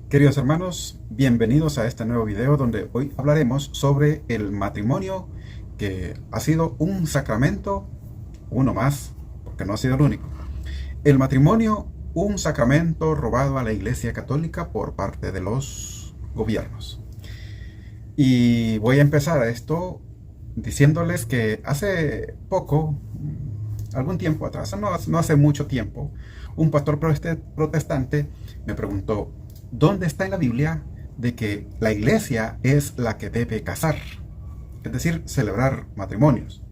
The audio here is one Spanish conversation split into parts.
Queridos hermanos, bienvenidos a este nuevo video donde hoy hablaremos sobre el matrimonio, que ha sido un sacramento, uno más, porque no ha sido el único. El matrimonio, un sacramento robado a la Iglesia Católica por parte de los gobiernos. Y voy a empezar esto diciéndoles que hace poco, algún tiempo atrás, no hace mucho tiempo, un pastor protestante me preguntó: ¿dónde está en la Biblia de que la iglesia es la que debe casar? Es decir, celebrar matrimonios.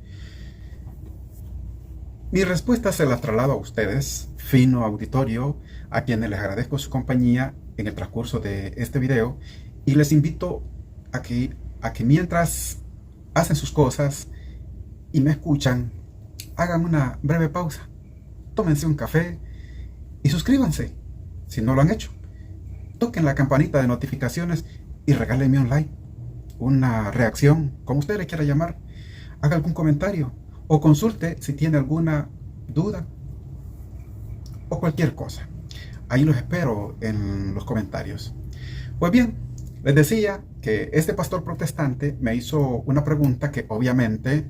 Mi respuesta se la traslado a ustedes, fino auditorio, a quienes les agradezco su compañía en el transcurso de este video, y les invito a que mientras hacen sus cosas y me escuchan, hagan una breve pausa, tómense un café y suscríbanse si no lo han hecho. Toquen la campanita de notificaciones y regálenme un like, una reacción, como usted le quiera llamar. Haga algún comentario o consulte si tiene alguna duda o cualquier cosa. Ahí los espero en los comentarios. Pues bien, les decía que este pastor protestante me hizo una pregunta que obviamente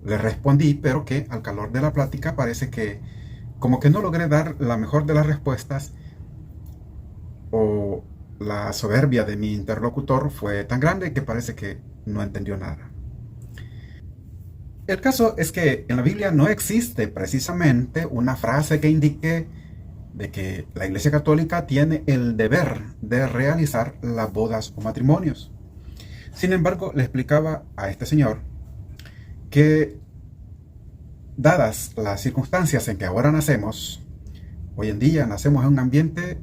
le respondí, pero que al calor de la plática parece que como que no logré dar la mejor de las respuestas, o la soberbia de mi interlocutor fue tan grande que parece que no entendió nada. El caso es que en la Biblia no existe precisamente una frase que indique de que la Iglesia Católica tiene el deber de realizar las bodas o matrimonios. Sin embargo, le explicaba a este señor que, dadas las circunstancias en que ahora nacemos, hoy en día nacemos en un ambiente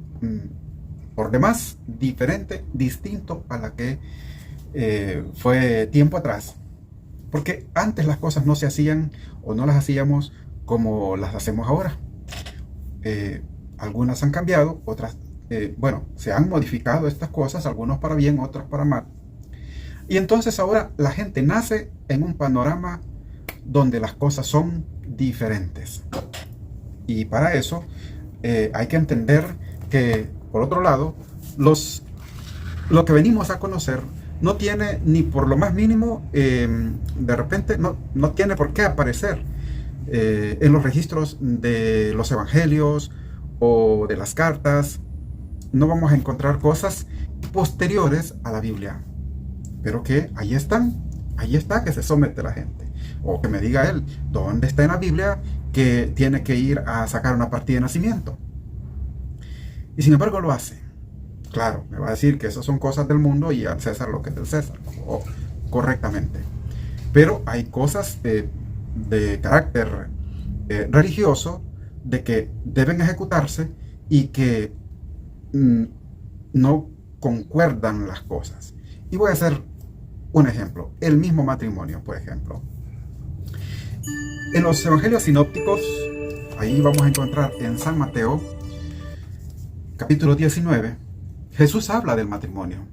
por demás diferente, distinto a la que fue tiempo atrás, porque antes las cosas no se hacían o no las hacíamos como las hacemos ahora. Algunas han cambiado, otras, se han modificado estas cosas, algunos para bien, otros para mal. Y entonces ahora la gente nace en un panorama donde las cosas son diferentes. Y para eso hay que entender que, por otro lado, lo que venimos a conocer no tiene ni por lo más mínimo, de repente, no tiene por qué aparecer en los registros de los evangelios o de las cartas. No vamos a encontrar cosas posteriores a la Biblia, pero que ahí están, ahí está, que se somete la gente. O que me diga él, ¿dónde está en la Biblia que tiene que ir a sacar una partida de nacimiento? Y sin embargo lo hace. Claro, me va a decir que esas son cosas del mundo y al César lo que es del César, correctamente. Pero hay cosas de carácter religioso, de que deben ejecutarse y que no concuerdan las cosas. Y voy a hacer un ejemplo, el mismo matrimonio, por ejemplo. En los evangelios sinópticos, ahí vamos a encontrar en San Mateo, capítulo 19, Jesús habla del matrimonio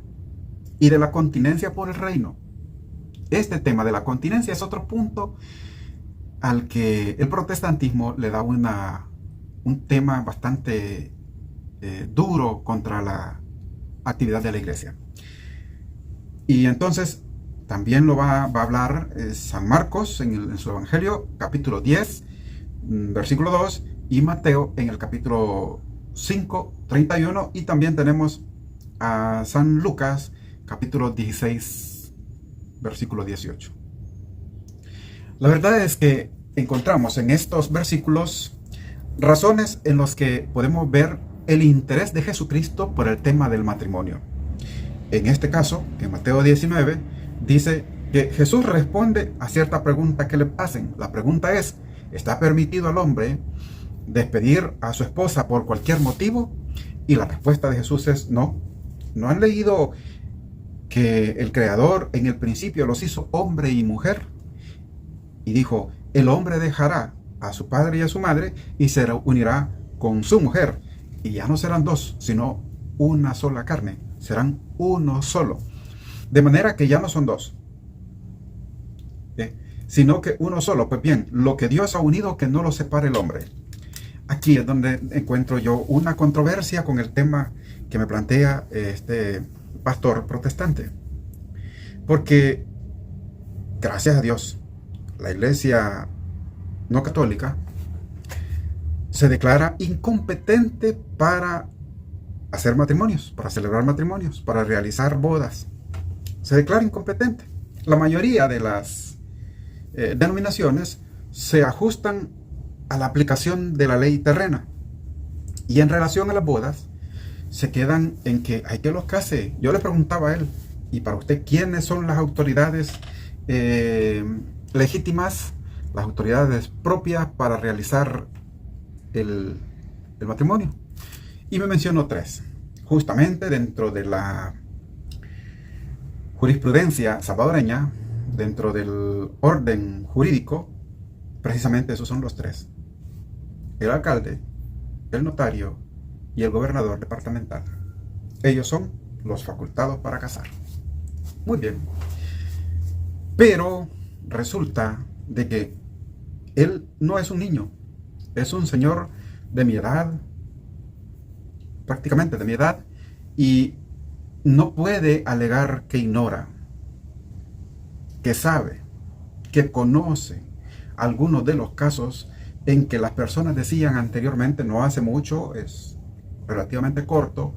y de la continencia por el reino. Este tema de la continencia es otro punto al que el protestantismo le da un tema bastante duro contra la actividad de la iglesia. Y entonces también lo va a hablar San Marcos en su evangelio, capítulo 10, versículo 2, y Mateo en el capítulo 5, 31, y también tenemos a San Lucas, capítulo 16, versículo 18. La verdad es que encontramos en estos versículos razones en los que podemos ver el interés de Jesucristo por el tema del matrimonio. En este caso, en Mateo 19, dice que Jesús responde a cierta pregunta que le hacen. La pregunta es: ¿está permitido al hombre despedir a su esposa por cualquier motivo? Y la respuesta de Jesús es no. ¿No han leído que el Creador en el principio los hizo hombre y mujer? Y dijo: el hombre dejará a su padre y a su madre y se unirá con su mujer, y ya no serán dos, sino una sola carne, serán uno solo. De manera que ya no son dos, sino que uno solo. Pues bien, lo que Dios ha unido, que no lo separe el hombre. Aquí es donde encuentro yo una controversia con el tema que me plantea este pastor protestante. Porque, gracias a Dios, la iglesia no católica se declara incompetente para hacer matrimonios, para celebrar matrimonios, para realizar bodas. Se declara incompetente. La mayoría de las denominaciones se ajustan a la aplicación de la ley terrena. Y en relación a las bodas, se quedan en que hay que los case. Yo le preguntaba a él, ¿y para usted quiénes son las autoridades legítimas, las autoridades propias para realizar el matrimonio? Y me mencionó tres. Justamente dentro de la jurisprudencia salvadoreña, dentro del orden jurídico, precisamente esos son los tres: el alcalde, el notario y el gobernador departamental. Ellos son los facultados para casar. Muy bien. Pero resulta de que él no es un niño, es un señor de mi edad, prácticamente de mi edad, y no puede alegar que ignora, que sabe, que conoce algunos de los casos en que las personas decían anteriormente, no hace mucho, es relativamente corto,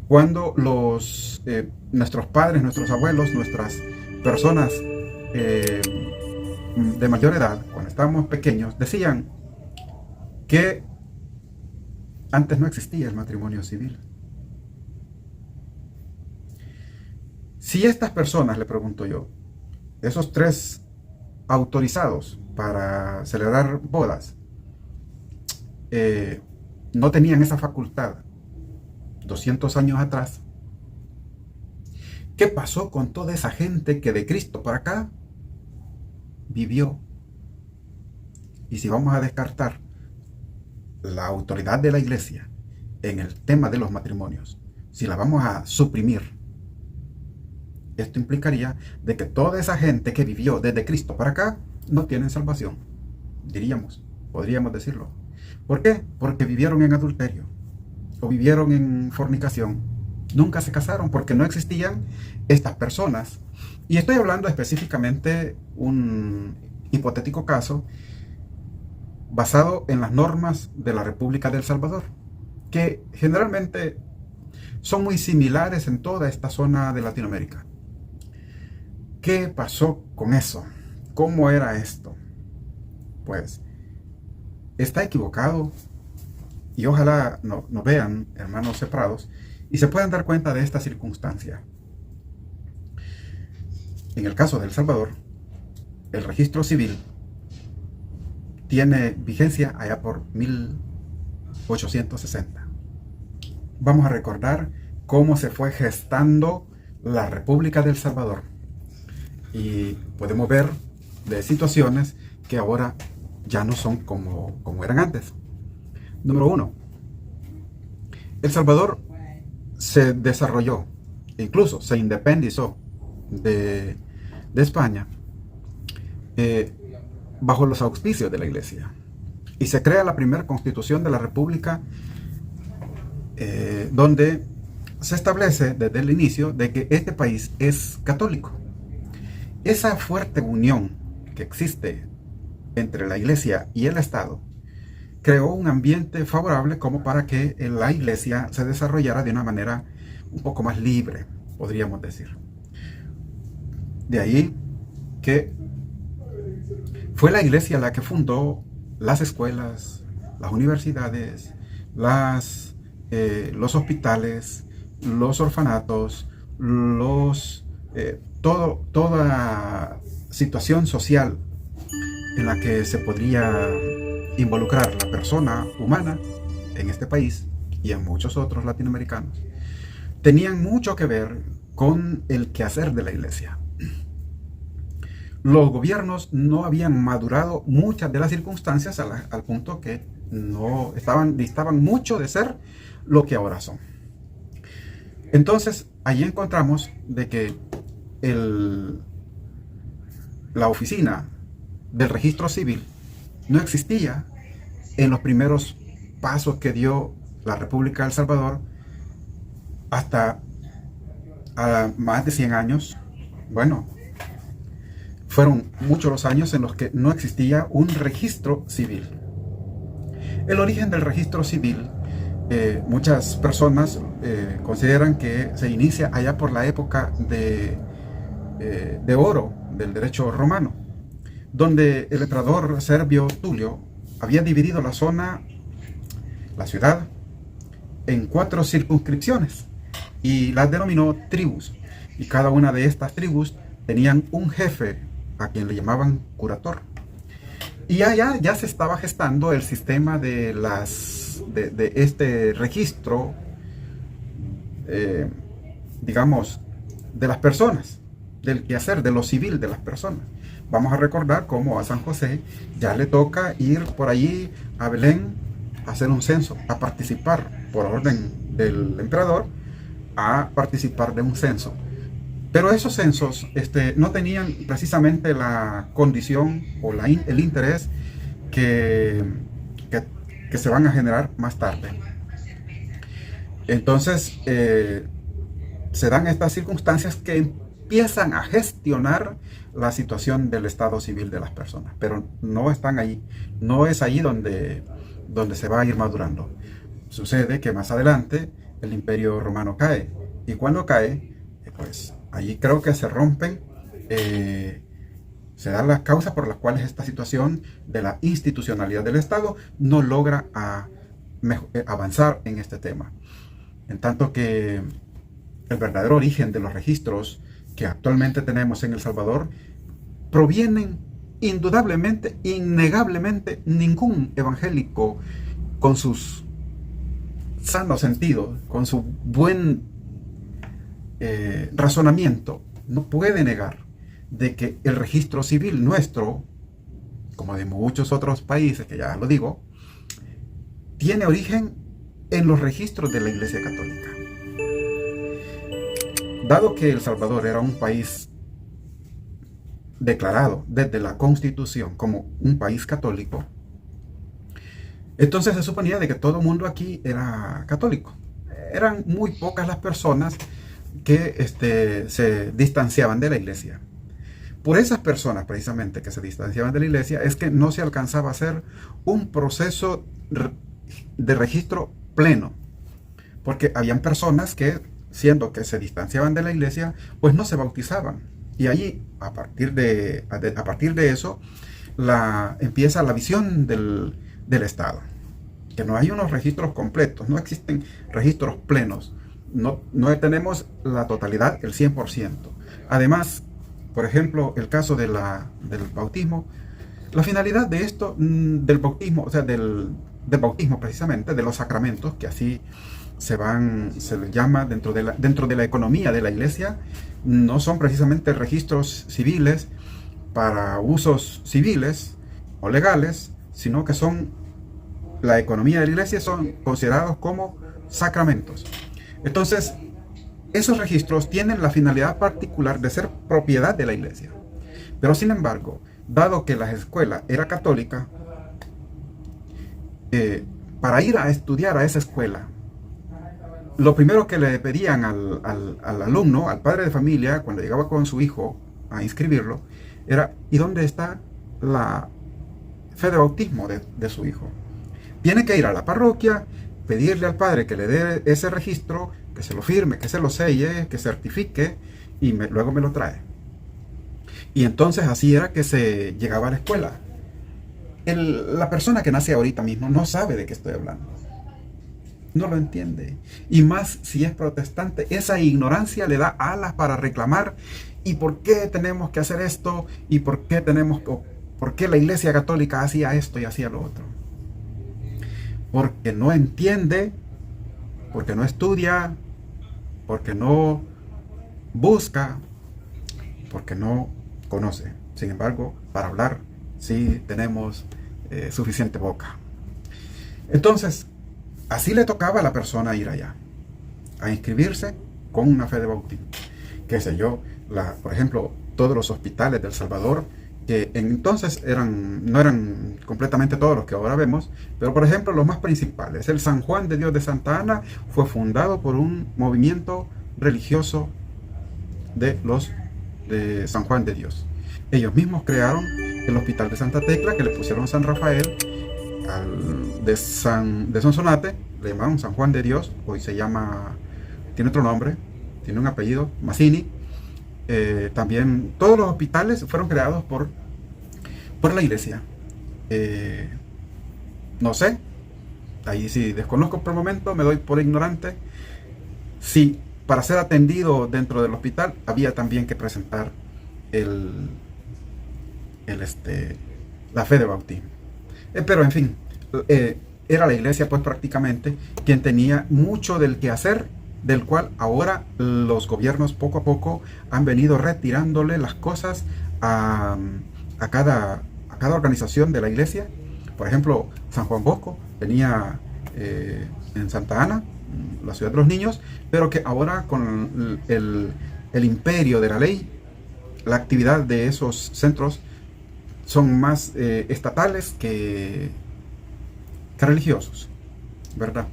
cuando nuestros padres, nuestros abuelos, nuestras personas de mayor edad, cuando estábamos pequeños, decían que antes no existía el matrimonio civil. Si estas personas, le pregunto yo, esos tres autorizados para celebrar bodas, no tenían esa facultad 200 años atrás, ¿qué pasó con toda esa gente que de Cristo para acá vivió? Y si vamos a descartar la autoridad de la iglesia en el tema de los matrimonios, si la vamos a suprimir, esto implicaría de que toda esa gente que vivió desde Cristo para acá no tienen salvación, podríamos decirlo. ¿Por qué? Porque vivieron en adulterio o vivieron en fornicación. Nunca se casaron porque no existían estas personas. Y estoy hablando específicamente un hipotético caso basado en las normas de la República de El Salvador, que generalmente son muy similares en toda esta zona de Latinoamérica. ¿Qué pasó con eso? ¿Cómo era esto? Pues está equivocado, y ojalá nos vean, hermanos separados, y se puedan dar cuenta de esta circunstancia. En el caso de El Salvador, el registro civil tiene vigencia allá por 1860. Vamos a recordar cómo se fue gestando la República de El Salvador. Y podemos ver de situaciones que ahora ya no son como eran antes. Número uno, El Salvador se desarrolló, incluso se independizó de España bajo los auspicios de la iglesia. Y se crea la primera constitución de la República, donde se establece desde el inicio de que este país es católico. Esa fuerte unión que existe entre la iglesia y el Estado creó un ambiente favorable como para que la iglesia se desarrollara de una manera un poco más libre, podríamos decir. De ahí que fue la iglesia la que fundó las escuelas, las universidades, los hospitales, los orfanatos, toda situación social en la que se podría involucrar la persona humana en este país y en muchos otros latinoamericanos, tenían mucho que ver con el quehacer de la iglesia. Los gobiernos no habían madurado muchas de las circunstancias al punto que no distaban mucho de ser lo que ahora son. Entonces, allí encontramos de que la oficina del registro civil no existía en los primeros pasos que dio la República de El Salvador hasta más de 100 años. Bueno, fueron muchos los años en los que no existía un registro civil. El origen del registro civil, muchas personas consideran que se inicia allá por la época de oro del derecho romano, donde el emperador Servio Tulio había dividido la ciudad, en 4 circunscripciones y las denominó tribus. Y cada una de estas tribus tenían un jefe a quien le llamaban curator. Y allá ya se estaba gestando el sistema de este registro, digamos, de las personas, del quehacer, de lo civil de las personas. Vamos a recordar cómo a San José ya le toca ir por allí a Belén a hacer un censo, a participar por orden del emperador, a participar de un censo. Pero esos censos no tenían precisamente la condición o el interés que se van a generar más tarde. Entonces, se dan estas circunstancias que empiezan a gestionar la situación del estado civil de las personas, pero no están ahí, no es ahí donde se va a ir madurando. Sucede que más adelante el Imperio Romano cae, y cuando cae, pues allí creo que se rompen, se dan las causas por las cuales esta situación de la institucionalidad del Estado no logra avanzar en este tema. En tanto que el verdadero origen de los registros que actualmente tenemos en El Salvador provienen indudablemente, innegablemente. Ningún evangélico con sus sanos sentidos, con su buen razonamiento, no puede negar de que el registro civil nuestro, como de muchos otros países, que ya lo digo, tiene origen en los registros de la Iglesia Católica. Dado que El Salvador era un país declarado desde la Constitución como un país católico, entonces se suponía de que todo el mundo aquí era católico. Eran muy pocas las personas que se distanciaban de la Iglesia. Por esas personas precisamente que se distanciaban de la Iglesia es que no se alcanzaba a hacer un proceso de registro pleno, porque habían personas que, siendo que se distanciaban de la Iglesia, pues no se bautizaban. Y allí, a partir de eso, empieza la visión del Estado, que no hay unos registros completos, no existen registros plenos, no tenemos la totalidad, el 100%. Además, por ejemplo, el caso del bautismo, la finalidad de esto, del bautismo, o sea, del bautismo precisamente, de los sacramentos, que así se les llama dentro de la economía de la Iglesia, no son precisamente registros civiles para usos civiles o legales, sino que son, la economía de la Iglesia son considerados como sacramentos. Entonces, esos registros tienen la finalidad particular de ser propiedad de la Iglesia. Pero sin embargo, dado que la escuela era católica, para ir a estudiar a esa escuela, lo primero que le pedían al alumno, al padre de familia, cuando llegaba con su hijo a inscribirlo, era: ¿y dónde está la fe de bautismo de su hijo? Tiene que ir a la parroquia, pedirle al padre que le dé ese registro, que se lo firme, que se lo selle, que certifique, y luego me lo trae. Y entonces así era que se llegaba a la escuela. La persona que nace ahorita mismo no sabe de qué estoy hablando. No lo entiende. Y más si es protestante, esa ignorancia le da alas para reclamar. ¿Y por qué tenemos que hacer esto? ¿Y por qué la Iglesia Católica hacía esto y hacía lo otro? Porque no entiende, porque no estudia, porque no busca, porque no conoce. Sin embargo, para hablar sí tenemos suficiente boca. Entonces, así le tocaba a la persona ir allá, a inscribirse con una fe de bautismo. Qué sé yo, por ejemplo, todos los hospitales de El Salvador que entonces no eran completamente todos los que ahora vemos, pero por ejemplo los más principales. El San Juan de Dios de Santa Ana fue fundado por un movimiento religioso de los de San Juan de Dios. Ellos mismos crearon el Hospital de Santa Tecla, que le pusieron San Rafael. De Sonsonate le llamaron San Juan de Dios, hoy se llama, tiene otro nombre, tiene un apellido, Mazzini. También todos los hospitales fueron creados por la iglesia. No sé, ahí sí desconozco por el momento, me doy por ignorante. Sí, para ser atendido dentro del hospital había también que presentar la fe de bautismo. Pero en fin, era la iglesia pues prácticamente quien tenía mucho del quehacer, del cual ahora los gobiernos poco a poco han venido retirándole las cosas a cada organización de la iglesia. Por ejemplo, San Juan Bosco tenía en Santa Ana, la ciudad de los niños, pero que ahora con el imperio de la ley, la actividad de esos centros son más estatales que religiosos, ¿verdad?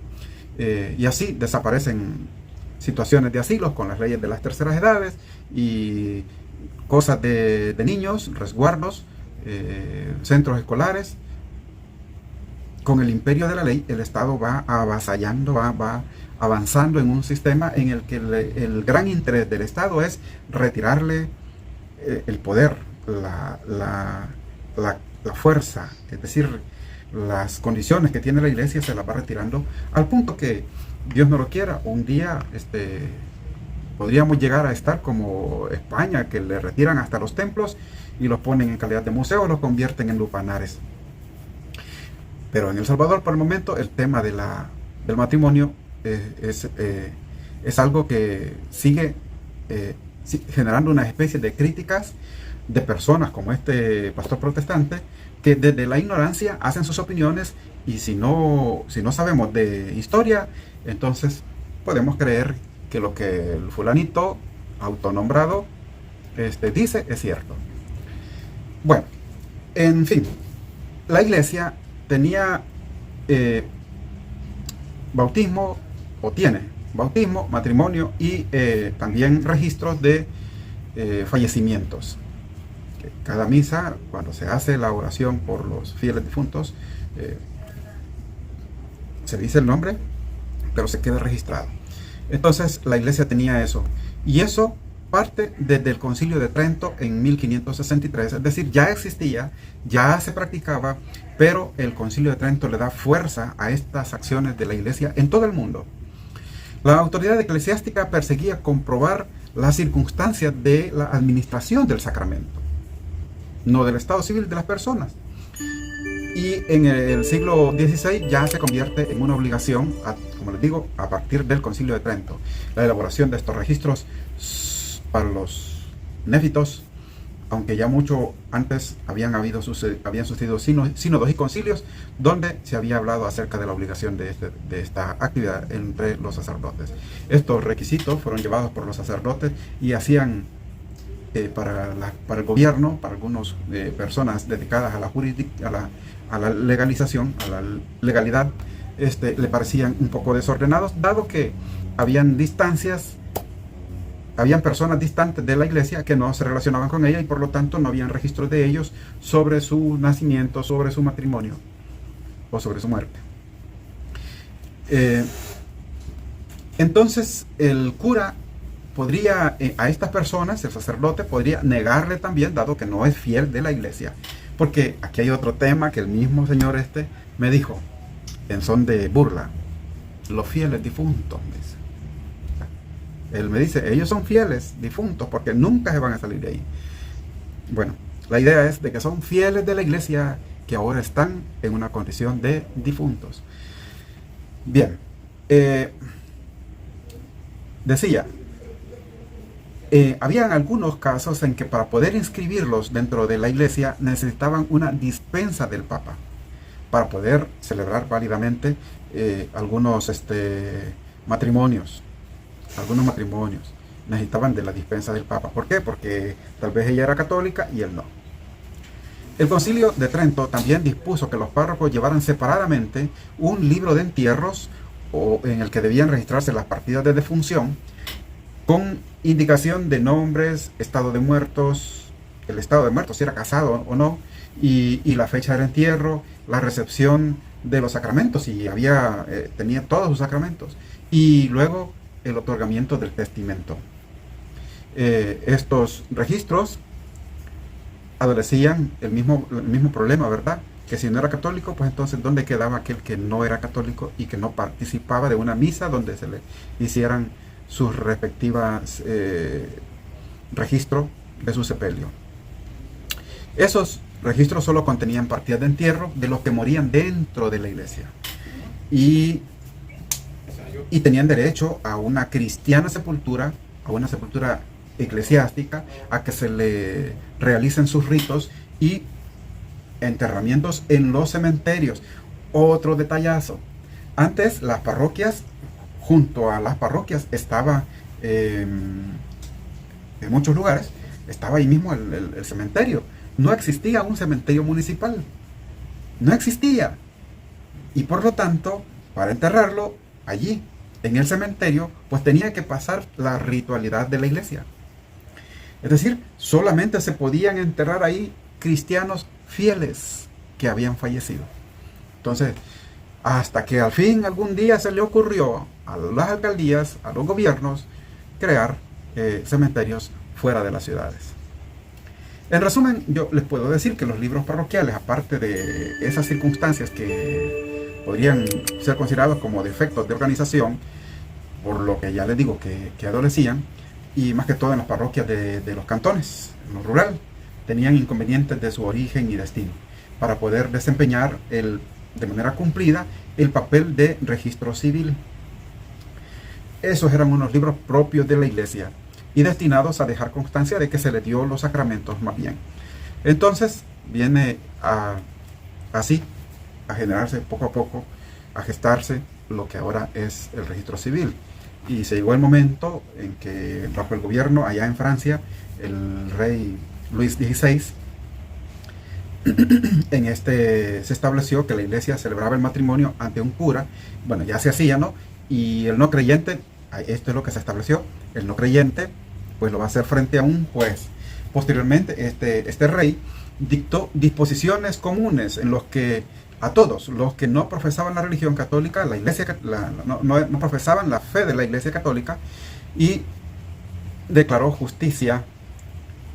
Y así desaparecen situaciones de asilos con las leyes de las terceras edades y cosas de niños, resguardos, centros escolares. Con el imperio de la ley, el Estado va avasallando, va avanzando en un sistema en el que el gran interés del Estado es retirarle el poder, la fuerza, es decir, las condiciones que tiene la iglesia se las va retirando, al punto que, Dios no lo quiera, un día podríamos llegar a estar como España, que le retiran hasta los templos y los ponen en calidad de museo, los convierten en lupanares. Pero en El Salvador, por el momento, el tema del matrimonio es algo que sigue generando una especie de críticas de personas como este pastor protestante, que desde la ignorancia hacen sus opiniones, y si no sabemos de historia, entonces podemos creer que lo que el fulanito autonombrado dice es cierto. Bueno, en fin, la iglesia tenía bautismo, o tiene bautismo, matrimonio y también registros de fallecimientos. Cada misa, cuando se hace la oración por los fieles difuntos, se dice el nombre, pero se queda registrado. Entonces la iglesia tenía eso, y eso parte desde el Concilio de Trento en 1563, es decir, ya existía, ya se practicaba, pero el Concilio de Trento le da fuerza a estas acciones de la iglesia en todo el mundo. La autoridad eclesiástica perseguía comprobar las circunstancias de la administración del sacramento, no del estado civil de las personas. Y en el siglo XVI ya se convierte en una obligación, como les digo, a partir del Concilio de Trento, la elaboración de estos registros para los néfitos, aunque ya mucho antes habían sucedido sínodos y concilios donde se había hablado acerca de la obligación de esta actividad entre los sacerdotes. Estos requisitos fueron llevados por los sacerdotes y hacían para el gobierno, para algunas personas dedicadas a la legalización, a la legalidad, le parecían un poco desordenados, dado que habían personas distantes de la iglesia que no se relacionaban con ella, y por lo tanto no habían registros de ellos sobre su nacimiento, sobre su matrimonio o sobre su muerte. Entonces el cura podría, a estas personas, el sacerdote podría negarle también, dado que no es fiel de la iglesia. Porque aquí hay otro tema que el mismo señor me dijo en son de burla: los fieles difuntos, me dice. Él me dice, ellos son fieles difuntos porque nunca se van a salir de ahí. Bueno, la idea es de que son fieles de la iglesia que ahora están en una condición de difuntos. Bien, decía, habían algunos casos en que para poder inscribirlos dentro de la iglesia necesitaban una dispensa del Papa para poder celebrar válidamente algunos matrimonios. Algunos matrimonios necesitaban de la dispensa del Papa. ¿Por qué? Porque tal vez ella era católica y él no. El Concilio de Trento también dispuso que los párrocos llevaran separadamente un libro de entierros en el que debían registrarse las partidas de defunción con indicación de nombres, estado de muertos, el estado de muertos, si era casado o no, y la fecha del entierro, la recepción de los sacramentos, si tenía todos sus sacramentos, y luego el otorgamiento del testamento. Estos registros adolecían el mismo problema, ¿verdad? Que si no era católico, pues entonces ¿dónde quedaba aquel que no era católico y que no participaba de una misa donde se le hicieran sus respectivas registros de su sepelio? Esos registros solo contenían partidas de entierro de los que morían dentro de la iglesia y tenían derecho a una cristiana sepultura, a una sepultura eclesiástica, a que se le realicen sus ritos y enterramientos en los cementerios. Otro detallazo: antes las parroquias, junto a las parroquias estaba en muchos lugares estaba ahí mismo el cementerio. No existía un cementerio municipal, no existía, y por lo tanto para enterrarlo allí en el cementerio pues tenía que pasar la ritualidad de la iglesia. Es decir, solamente se podían enterrar ahí cristianos fieles que habían fallecido. Entonces, hasta que al fin algún día se le ocurrió a las alcaldías, a los gobiernos, crear cementerios fuera de las ciudades. En resumen, yo les puedo decir que los libros parroquiales, aparte de esas circunstancias que podrían ser considerados como defectos de organización, por lo que ya les digo que adolecían, y más que todo en las parroquias de los cantones, en lo rural, tenían inconvenientes de su origen y destino para poder desempeñar de manera cumplida el papel de registro civil. Esos eran unos libros propios de la iglesia y destinados a dejar constancia de que se le dio los sacramentos más bien. Entonces viene así a generarse poco a poco, a gestarse lo que ahora es el registro civil. Y se llegó el momento en que bajo el gobierno allá en Francia, el rey Luis XVI, se estableció que la iglesia celebraba el matrimonio ante un cura. Bueno, ya se hacía, ¿no? Y el no creyente, esto es lo que se estableció, el no creyente pues lo va a hacer frente a un juez. Posteriormente este rey dictó disposiciones comunes en los que a todos los que no profesaban la religión católica, no profesaban la fe de la iglesia católica, y declaró justicia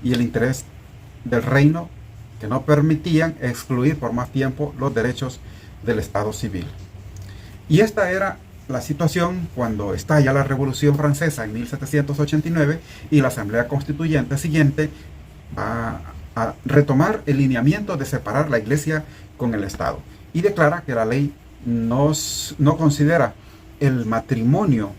y el interés del reino, que no permitían excluir por más tiempo los derechos del Estado civil. Y esta era la situación cuando estalla la Revolución Francesa en 1789 y la Asamblea Constituyente siguiente va a retomar el lineamiento de separar la iglesia con el Estado y declara que la ley no considera el matrimonio.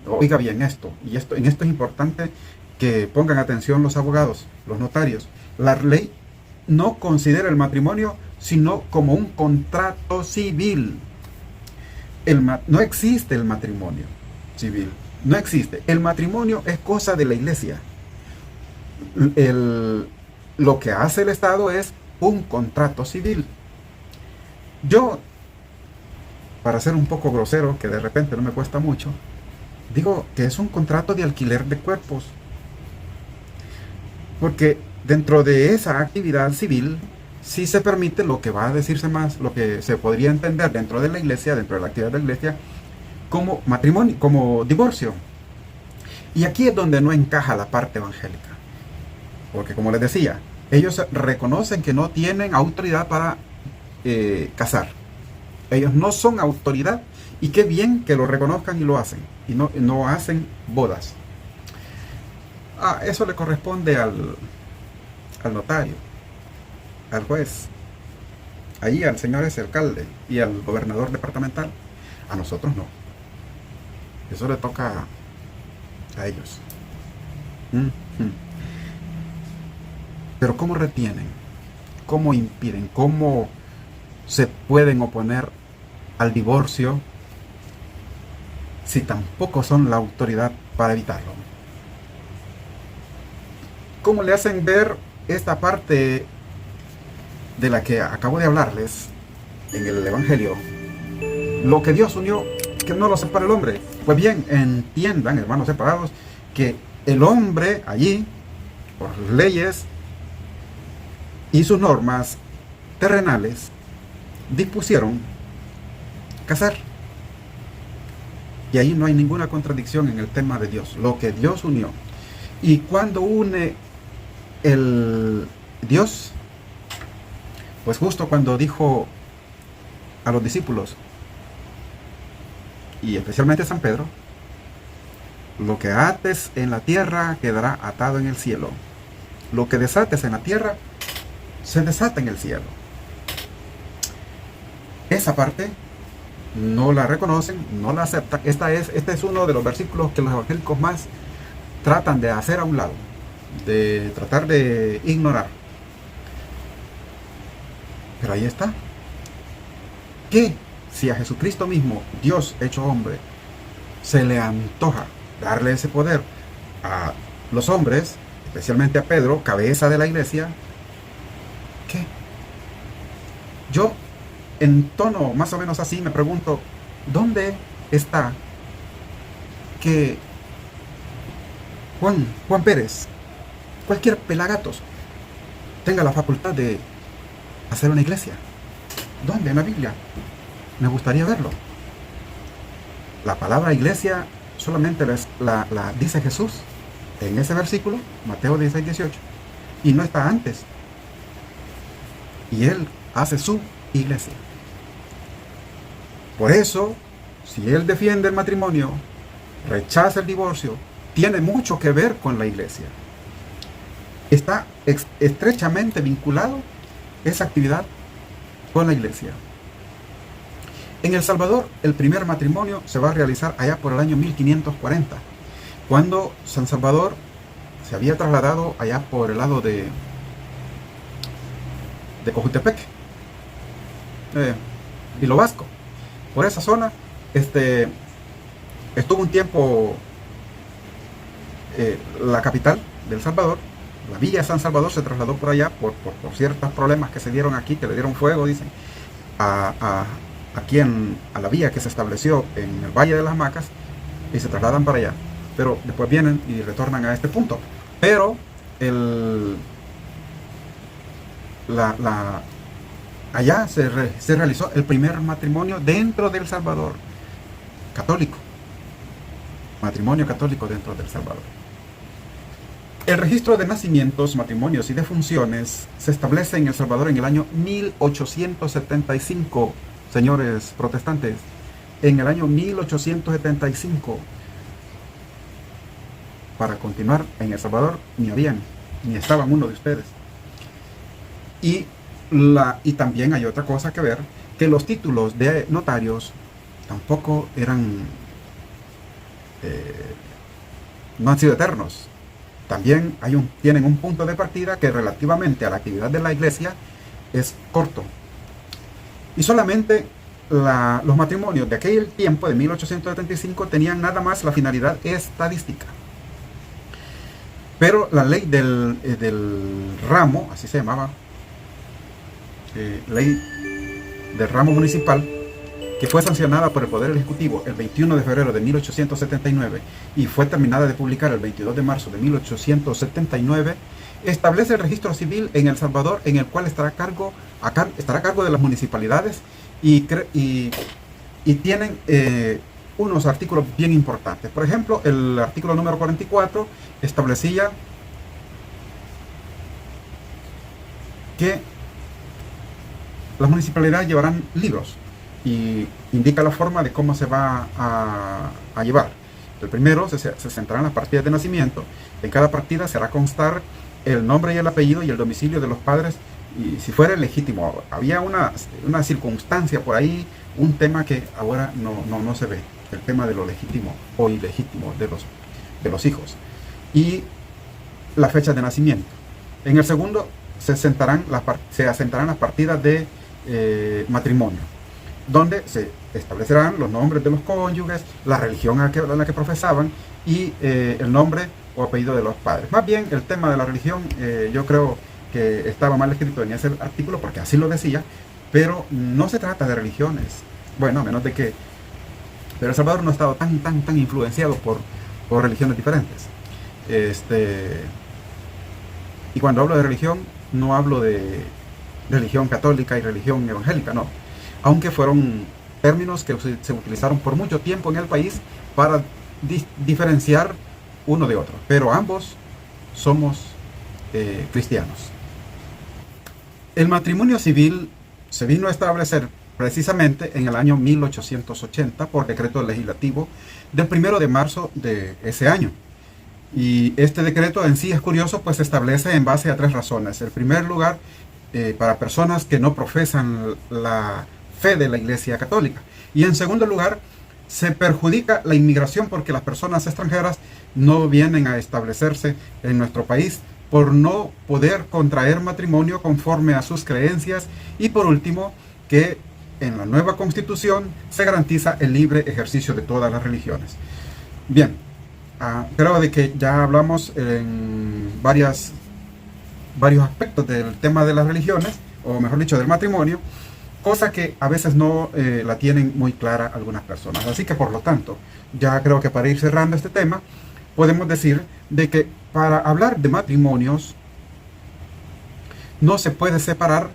Oiga bien esto, en esto es importante que pongan atención los abogados, los notarios. La ley no considera el matrimonio sino como un contrato civil. No existe el matrimonio civil, no existe. El matrimonio es cosa de la iglesia. Lo que hace el Estado es un contrato civil. Yo, para ser un poco grosero, que de repente no me cuesta mucho, digo que es un contrato de alquiler de cuerpos. Porque dentro de esa actividad civil sí se permite lo que va a decirse más, lo que se podría entender dentro de la iglesia, dentro de la actividad de la iglesia, como matrimonio, como divorcio. Y aquí es donde no encaja la parte evangélica. Porque como les decía, ellos reconocen que no tienen autoridad para casar. Ellos no son autoridad, y qué bien que lo reconozcan y lo hacen. Y no hacen bodas. Eso le corresponde al notario, al juez, allí al señor ese alcalde y al gobernador departamental. A nosotros no. Eso le toca a ellos. Pero ¿cómo retienen? ¿Cómo impiden? ¿Cómo se pueden oponer al divorcio si tampoco son la autoridad para evitarlo? ¿Cómo le hacen ver esta parte de la que acabo de hablarles en el Evangelio, lo que Dios unió, que no lo separa el hombre. Pues bien, entiendan, hermanos separados, que el hombre allí, por leyes y sus normas terrenales, dispusieron casar. Y ahí no hay ninguna contradicción en el tema de Dios, lo que Dios unió. Y cuando une el Dios, pues justo cuando dijo a los discípulos, y especialmente San Pedro, lo que ates en la tierra quedará atado en el cielo. Lo que desates en la tierra se desata en el cielo. Esa parte no la reconocen, no la aceptan. Este es uno de los versículos que los evangélicos más tratan de hacer a un lado, de tratar de ignorar. Pero ahí está. ¿Qué si a Jesucristo mismo, Dios hecho hombre, se le antoja darle ese poder a los hombres, especialmente a Pedro, cabeza de la iglesia? ¿Qué? Yo, en tono más o menos así, me pregunto, ¿dónde está que Juan Pérez, cualquier pelagatos, tenga la facultad de hacer una iglesia? ¿Dónde? En la Biblia. Me gustaría verlo. La palabra iglesia solamente la dice Jesús en ese versículo, Mateo 16, 18, y no está antes. Y Él hace su iglesia. Por eso, si Él defiende el matrimonio, rechaza el divorcio, tiene mucho que ver con la iglesia. Está estrechamente vinculado esa actividad con la iglesia. En El Salvador, el primer matrimonio se va a realizar allá por el año 1540, cuando San Salvador se había trasladado allá por el lado de Cojutepec, y lo Vasco. Por esa zona, estuvo un tiempo la capital del Salvador, la villa de San Salvador se trasladó por allá por ciertos problemas que se dieron aquí, que le dieron fuego, dicen, aquí a la villa que se estableció en el Valle de las Macas, y se trasladan para allá. Pero después vienen y retornan a este punto. Pero allá se realizó el primer matrimonio dentro del Salvador, católico. Matrimonio católico dentro del Salvador. El registro de nacimientos, matrimonios y defunciones se establece en El Salvador en el año 1875, señores protestantes, en el año 1875. Para continuar, en El Salvador ni estaban uno de ustedes. Y también hay otra cosa que ver, que los títulos de notarios tampoco no han sido eternos. También tienen un punto de partida que relativamente a la actividad de la iglesia es corto. Y solamente los matrimonios de aquel tiempo, de 1875, tenían nada más la finalidad estadística. Pero la ley del ramo, así se llamaba, ley del ramo municipal, que fue sancionada por el Poder Ejecutivo el 21 de febrero de 1879 y fue terminada de publicar el 22 de marzo de 1879, establece el registro civil en El Salvador, en el cual estará a cargo de las municipalidades y tienen unos artículos bien importantes. Por ejemplo, el artículo número 44 establecía que las municipalidades llevarán libros y indica la forma de cómo se va a llevar. El primero se centrará en las partidas de nacimiento. En cada partida se hará constar el nombre y el apellido y el domicilio de los padres, y si fuera legítimo. Había una circunstancia por ahí, un tema que ahora no se ve, el tema de lo legítimo o ilegítimo de los hijos, y la fecha de nacimiento. En el segundo se asentarán las partidas de matrimonio, donde se establecerán los nombres de los cónyuges, la religión a la que profesaban y el nombre o apellido de los padres. Más bien el tema de la religión, yo creo que estaba mal escrito en ese artículo, porque así lo decía, pero no se trata de religiones. Bueno, a menos de que... Pero El Salvador no ha estado tan influenciado por religiones diferentes. Y cuando hablo de religión, no hablo de religión católica y religión evangélica, no. Aunque fueron términos que se utilizaron por mucho tiempo en el país para diferenciar uno de otro. Pero ambos somos cristianos. El matrimonio civil se vino a establecer precisamente en el año 1880 por decreto legislativo del 1 de marzo de ese año. Y este decreto en sí es curioso, pues se establece en base a 3 razones. En primer lugar, para personas que no profesan la fe de la Iglesia Católica. Y en segundo lugar, se perjudica la inmigración porque las personas extranjeras no vienen a establecerse en nuestro país por no poder contraer matrimonio conforme a sus creencias. Y por último, que en la nueva Constitución se garantiza el libre ejercicio de todas las religiones. Bien, creo de que ya hablamos en varios aspectos del tema de las religiones, o mejor dicho, del matrimonio, cosa que a veces no la tienen muy clara algunas personas. Así que por lo tanto, ya creo que para ir cerrando este tema, podemos decir de que para hablar de matrimonios no se puede separar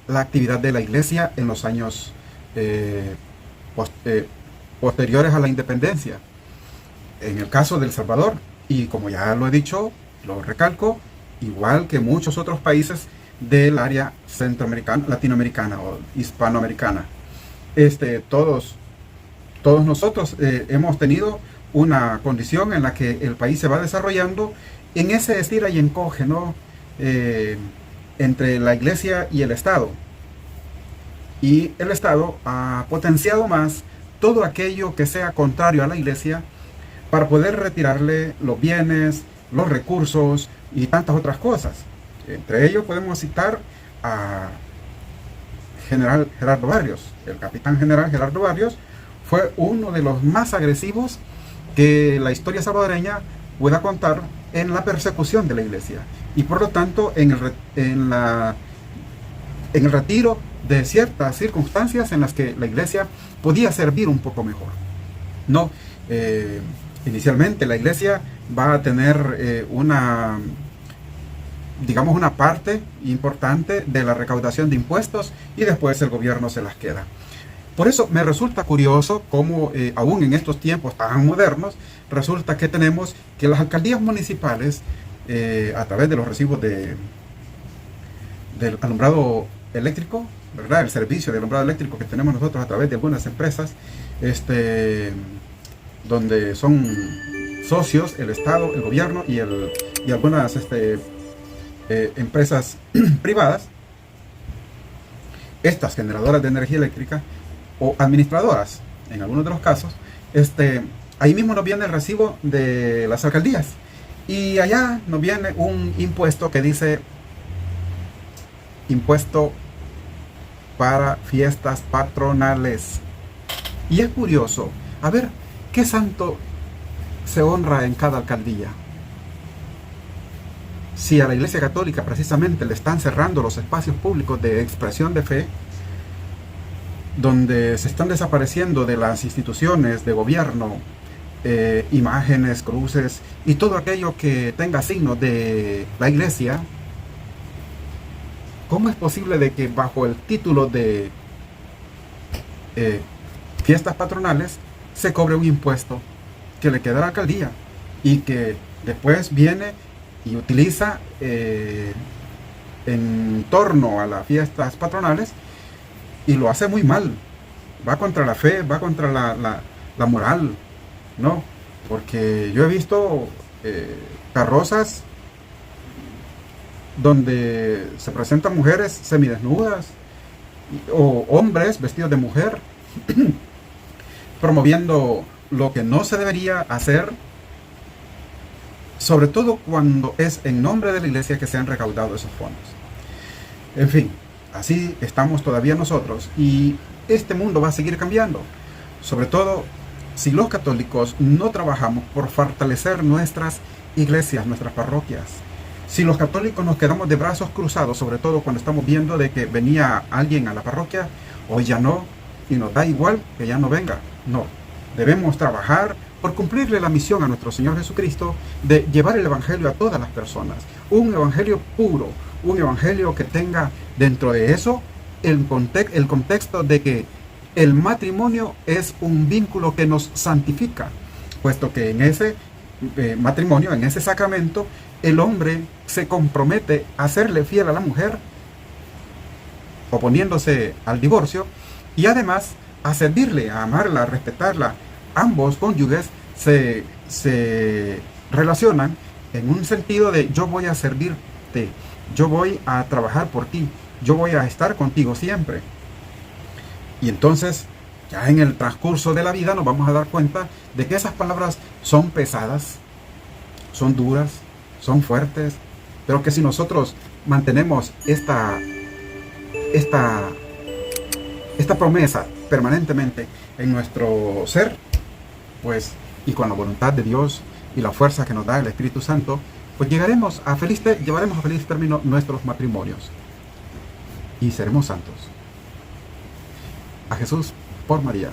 la actividad de la Iglesia en los años posteriores a la independencia. En el caso de El Salvador, y como ya lo he dicho, lo recalco, igual que muchos otros países del área centroamericana, latinoamericana o hispanoamericana, todos nosotros hemos tenido una condición en la que el país se va desarrollando en ese estira y encoge, ¿no? Entre la Iglesia y el Estado. Y el Estado ha potenciado más todo aquello que sea contrario a la Iglesia para poder retirarle los bienes, los recursos y tantas otras cosas. Entre ellos podemos citar a General Gerardo Barrios. El capitán general Gerardo Barrios fue uno de los más agresivos que la historia salvadoreña pueda contar en la persecución de la Iglesia. Y por lo tanto, en el retiro de ciertas circunstancias en las que la Iglesia podía servir un poco mejor. No, inicialmente la Iglesia va a tener una parte importante de la recaudación de impuestos y después el gobierno se las queda. Por eso me resulta curioso cómo aún en estos tiempos tan modernos resulta que tenemos que las alcaldías municipales a través de los recibos del alumbrado eléctrico, ¿verdad? El servicio de alumbrado eléctrico que tenemos nosotros a través de algunas empresas, donde son socios el Estado, el gobierno y algunas empresas privadas, estas generadoras de energía eléctrica o administradoras, en algunos de los casos, ahí mismo nos viene el recibo de las alcaldías y allá nos viene un impuesto que dice impuesto para fiestas patronales. Y es curioso, a ver, ¿qué santo se honra en cada alcaldía? Si a la Iglesia Católica precisamente le están cerrando los espacios públicos de expresión de fe, donde se están desapareciendo de las instituciones de gobierno imágenes, cruces y todo aquello que tenga signos de la Iglesia, ¿cómo es posible de que bajo el título de fiestas patronales se cobre un impuesto que le queda a la alcaldía y que después viene y utiliza en torno a las fiestas patronales y lo hace muy mal? Va contra la fe, va contra la moral, ¿no? Porque yo he visto carrozas donde se presentan mujeres semidesnudas o hombres vestidos de mujer promoviendo lo que no se debería hacer, sobre todo cuando es en nombre de la Iglesia que se han recaudado esos fondos. En fin, así estamos todavía nosotros y este mundo va a seguir cambiando, sobre todo si los católicos no trabajamos por fortalecer nuestras iglesias, nuestras parroquias. Si los católicos nos quedamos de brazos cruzados, sobre todo cuando estamos viendo de que venía alguien a la parroquia, hoy ya no, y nos da igual que ya no venga, no. Debemos trabajar por cumplirle la misión a nuestro Señor Jesucristo de llevar el Evangelio a todas las personas. Un Evangelio puro, un Evangelio que tenga dentro de eso el contexto de que el matrimonio es un vínculo que nos santifica, puesto que en ese matrimonio, en ese sacramento, el hombre se compromete a serle fiel a la mujer, oponiéndose al divorcio, y además a servirle, a amarla, a respetarla. Ambos cónyuges se relacionan en un sentido de yo voy a servirte, yo voy a trabajar por ti, yo voy a estar contigo siempre. Y entonces, ya en el transcurso de la vida nos vamos a dar cuenta de que esas palabras son pesadas, son duras, son fuertes, pero que si nosotros mantenemos esta promesa permanentemente en nuestro ser, pues, y con la voluntad de Dios y la fuerza que nos da el Espíritu Santo, pues llevaremos a feliz término nuestros matrimonios y seremos santos. A Jesús por María.